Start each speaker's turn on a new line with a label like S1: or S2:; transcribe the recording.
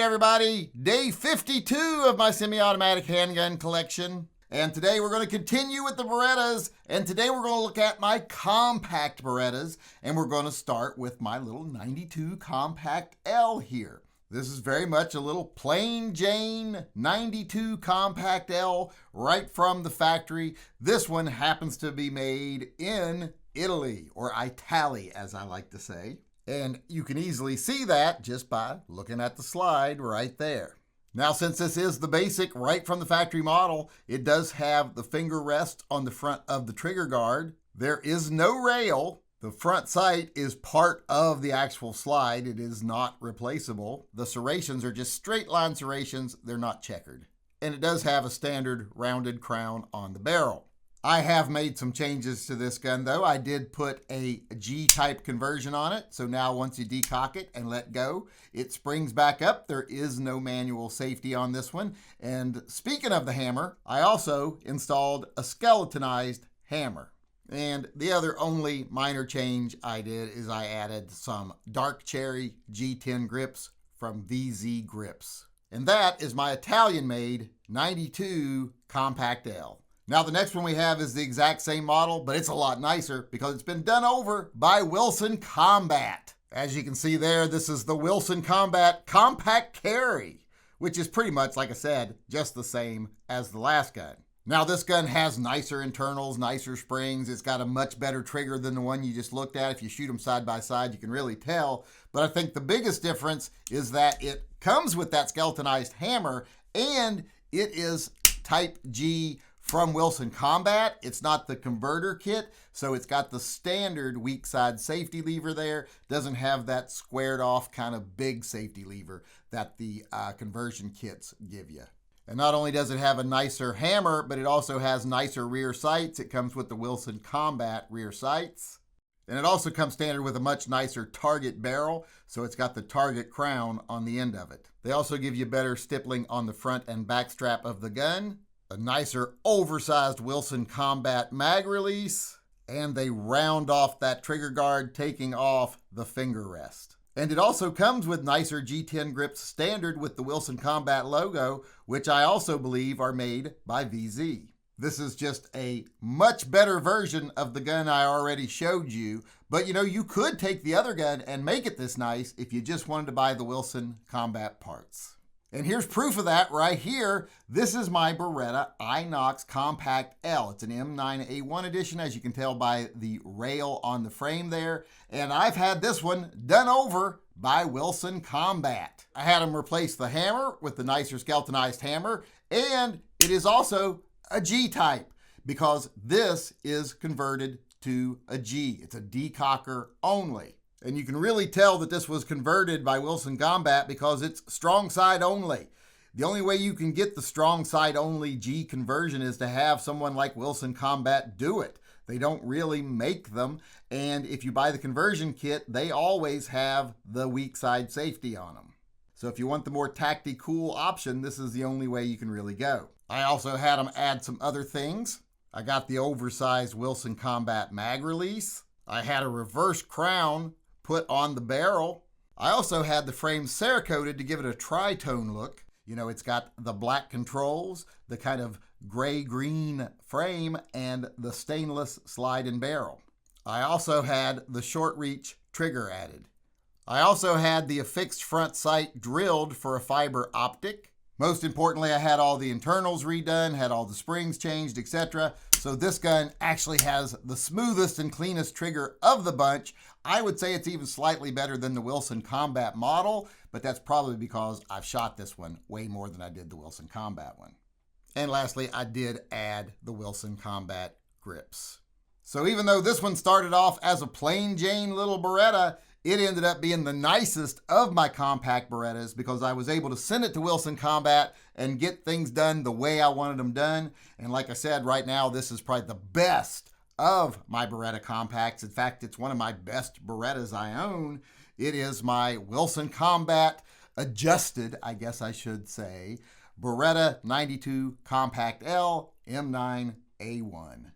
S1: everybody. Day 52 of my semi-automatic handgun collection. And today we're going to continue with the Berettas. And today we're going to look at my compact Berettas. And we're going to start with my little 92 Compact L here. This is very much a little plain Jane 92 Compact L right from the factory. This one happens to be made in Italy, or Italy as I like to say. And you can easily see that just by looking at the slide right there. Now, since this is the basic right from the factory model, it does have the finger rest on the front of the trigger guard. There is no rail. The front sight is part of the actual slide. It is not replaceable. The serrations are just straight line serrations. They're not checkered. And it does have a standard rounded crown on the barrel. I have made some changes to this gun though. I did put a G-type conversion on it. So now once you decock it and let go, it springs back up. There is no manual safety on this one. And speaking of the hammer, I also installed a skeletonized hammer. And the other only minor change I did is I added some dark cherry G10 grips from VZ Grips. And that is my Italian-made 92 Compact L. Now the next one we have is the exact same model, but it's a lot nicer because it's been done over by Wilson Combat. As you can see there, this is the Wilson Combat Compact Carry, which is pretty much, like I said, just the same as the last gun. Now this gun has nicer internals, nicer springs. It's got a much better trigger than the one you just looked at. If you shoot them side by side, you can really tell. But I think the biggest difference is that it comes with that skeletonized hammer and it is Type G from Wilson Combat. It's not the converter kit, so it's got the standard weak side safety lever there. Doesn't have that squared off kind of big safety lever that the conversion kits give you. And not only does it have a nicer hammer, but it also has nicer rear sights. It comes with the Wilson Combat rear sights. And it also comes standard with a much nicer target barrel, so it's got the target crown on the end of it. They also give you better stippling on the front and back strap of the gun, a nicer oversized Wilson Combat mag release, and they round off that trigger guard, taking off the finger rest. And it also comes with nicer G10 grips standard with the Wilson Combat logo, which I also believe are made by VZ. This is just a much better version of the gun I already showed you, but you could take the other gun and make it this nice if you just wanted to buy the Wilson Combat parts. And here's proof of that right here. This is my Beretta Inox Compact L. It's an M9A1 edition, as you can tell by the rail on the frame there. And I've had this one done over by Wilson Combat. I had them replace the hammer with the nicer skeletonized hammer, and it is also a G-type because this is converted to a G. It's a decocker only. And you can really tell that this was converted by Wilson Combat because it's strong side only. The only way you can get the strong side only G conversion is to have someone like Wilson Combat do it. They don't really make them. And if you buy the conversion kit, they always have the weak side safety on them. So if you want the more tacti-cool option, this is the only way you can really go. I also had them add some other things. I got the oversized Wilson Combat mag release. I had a reverse crown put on the barrel. I also had the frame Cerakoted to give it a tri-tone look. It's got the black controls, the kind of gray-green frame, and the stainless slide and barrel. I also had the short reach trigger added. I also had the affixed front sight drilled for a fiber optic. Most importantly, I had all the internals redone, had all the springs changed, etc. So this gun actually has the smoothest and cleanest trigger of the bunch. I would say it's even slightly better than the Wilson Combat model, but that's probably because I've shot this one way more than I did the Wilson Combat one. And lastly, I did add the Wilson Combat grips. So even though this one started off as a plain Jane little Beretta, it ended up being the nicest of my compact Berettas because I was able to send it to Wilson Combat and get things done the way I wanted them done. And like I said, right now, this is probably the best of my Beretta compacts. In fact, it's one of my best Berettas I own. It is my Wilson Combat adjusted, I guess I should say, Beretta 92 Compact L M9A1.